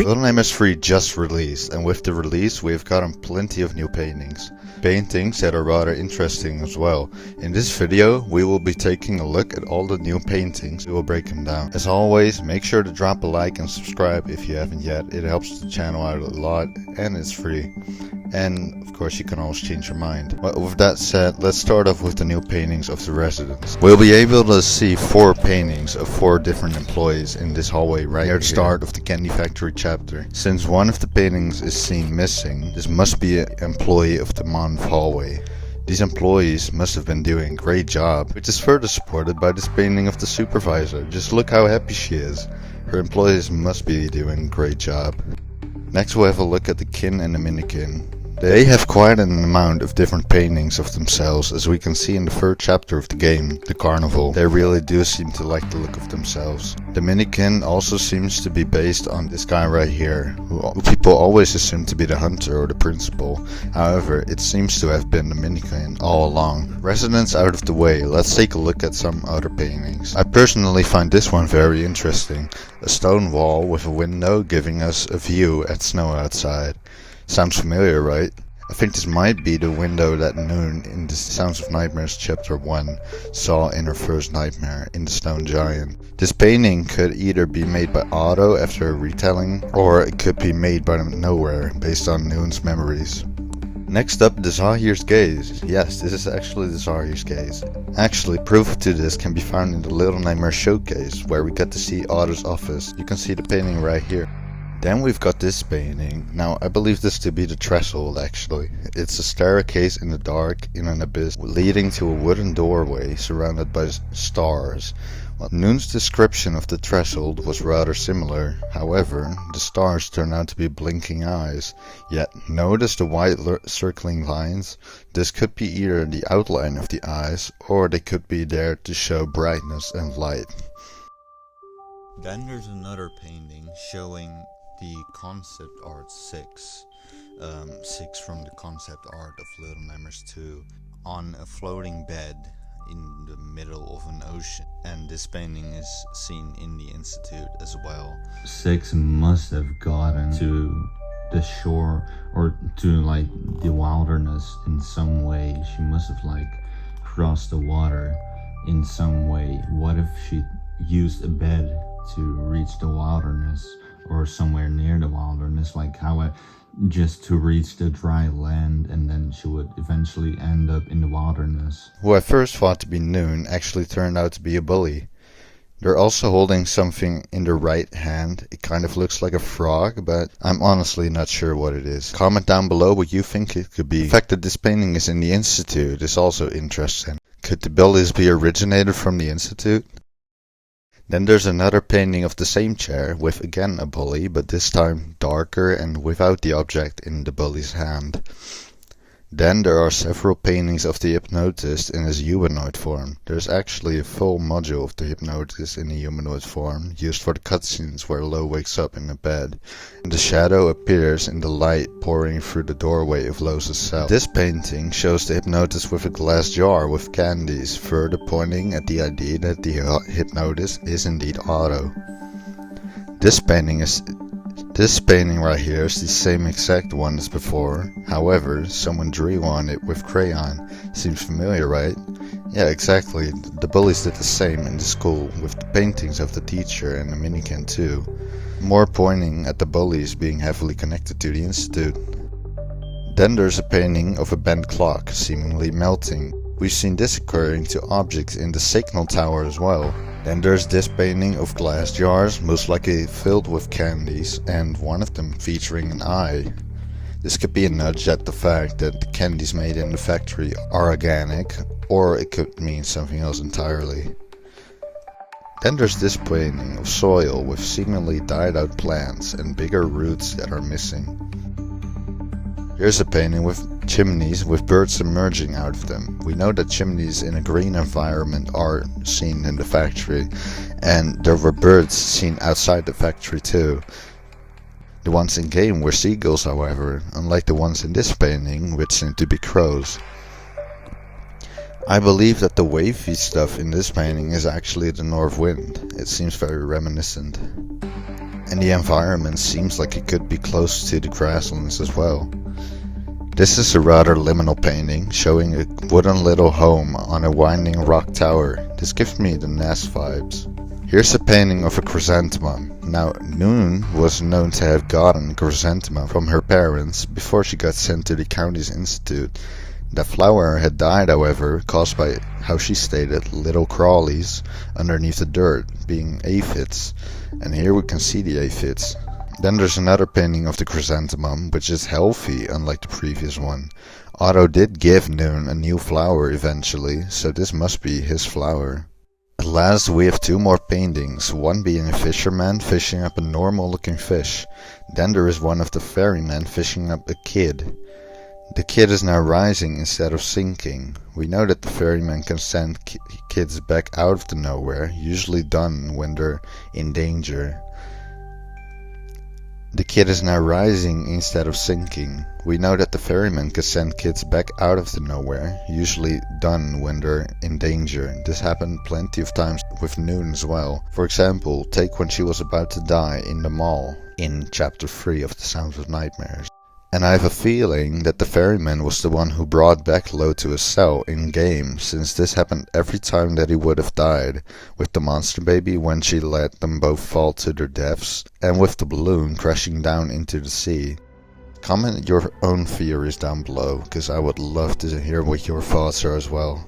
LN3 just released, and with the release we've gotten plenty of new paintings. Paintings that are rather interesting as well. In this video we will be taking a look at all the new paintings. We will break them down. As always, make sure to drop a like and subscribe if you haven't yet. It helps the channel out a lot and it's free. And of course you can always change your mind. But with that said, let's start off with the new paintings of the residents. We'll be able to see 4 paintings of 4 different employees in this hallway right near the start of the Candy Factory chapter. Since one of the paintings is seen missing, this must be an employee of the month hallway. These employees must have been doing a great job, which is further supported by this painting of the supervisor. Just look how happy she is. Her employees must be doing a great job. Next we'll have a look at the Kin and the Minikin. They have quite an amount of different paintings of themselves, as we can see in the 3rd chapter of the game, the Carnival. They really do seem to like the look of themselves. The Minikin also seems to be based on this guy right here, who people always assume to be the hunter or the principal. However, it seems to have been the Minikin all along. Residents out of the way, let's take a look at some other paintings. I personally find this one very interesting. A stone wall with a window giving us a view at snow outside. Sounds familiar, right? I think this might be the window that Noon in the Sounds of Nightmares chapter 1 saw in her first nightmare in the Stone Giant. This painting could either be made by Otto after a retelling, or it could be made by Nowhere based on Noon's memories. Next up, the Zahir's Gaze. Yes, this is actually the Zahir's Gaze. Actually, proof to this can be found in the Little Nightmare showcase, where we get to see Otto's office. You can see the painting right here. Then we've got this painting. Now I believe this to be the threshold actually. It's a staircase in the dark in an abyss leading to a wooden doorway surrounded by stars. Well, Noon's description of the threshold was rather similar. However, the stars turn out to be blinking eyes. Yet notice the white circling lines. This could be either the outline of the eyes, or they could be there to show brightness and light. Then there's another painting showing the concept art 6 from the concept art of Little Nightmares 2 on a floating bed in the middle of an ocean, and this painting is seen in the institute as well. 6 must have gotten to the shore or to like the wilderness in some way. She must have like crossed the water in some way. What if she used a bed to reach the wilderness, or somewhere near the wilderness, like how just to reach the dry land, and then she would eventually end up in the wilderness. Who I first thought to be Noon actually turned out to be a bully. They're also holding something in their right hand. It kind of looks like a frog, but I'm honestly not sure what it is. Comment down below what you think it could be. The fact that this painting is in the institute is also interesting. Could the bullies be originated from the institute? Then there's another painting of the same chair with again a bully, but this time darker and without the object in the bully's hand. Then there are several paintings of the Hypnotist in his humanoid form. There's actually a full module of the Hypnotist in a humanoid form, used for the cutscenes where Lo wakes up in a bed. And the shadow appears in the light pouring through the doorway of Lo's cell. This painting shows the Hypnotist with a glass jar with candies, further pointing at the idea that the Hypnotist is indeed Otto. This painting right here is the same exact one as before. However, someone drew on it with crayon. Seems familiar, right? Yeah, exactly. The bullies did the same in the school with the paintings of the teacher and the Minikin too. More pointing at the bullies being heavily connected to the institute. Then there's a painting of a bent clock seemingly melting. We've seen this occurring to objects in the signal tower as well. Then there's this painting of glass jars, most likely filled with candies, and one of them featuring an eye. This could be a nudge at the fact that the candies made in the factory are organic, or it could mean something else entirely. Then there's this painting of soil with seemingly died out plants and bigger roots that are missing. Here's a painting with chimneys with birds emerging out of them. We know that chimneys in a green environment are seen in the factory, and there were birds seen outside the factory too. The ones in game were seagulls, however, unlike the ones in this painting, which seem to be crows. I believe that the wavy stuff in this painting is actually the north wind. It seems very reminiscent. and the environment seems like it could be close to the grasslands as well. This is a rather liminal painting, showing a wooden little home on a winding rock tower. This gives me the nest vibes. Here's a painting of a chrysanthemum. Now, Noon was known to have gotten chrysanthemum from her parents before she got sent to the county's institute. The flower had died, however, caused by, how she stated, little crawlies underneath the dirt, being aphids. And here we can see the aphids. Then there's another painting of the chrysanthemum, which is healthy, unlike the previous one. Otto did give Noon a new flower eventually, so this must be his flower. At last we have two more paintings, one being a fisherman fishing up a normal looking fish. Then there is one of the ferryman fishing up a kid. The kid is now rising instead of sinking. We know that the ferryman can send kids back out of the nowhere, usually done when they're in danger. The kid is now rising instead of sinking. We know that the ferryman can send kids back out of the nowhere, usually done when they're in danger. This happened plenty of times with Noon as well. For example, take when she was about to die in the mall in chapter 3 of The Sound of Nightmares. And I have a feeling that the ferryman was the one who brought back Lo to his cell in-game, since this happened every time that he would have died, with the monster baby when she let them both fall to their deaths, and with the balloon crashing down into the sea. Comment your own theories down below, because I would love to hear what your thoughts are as well.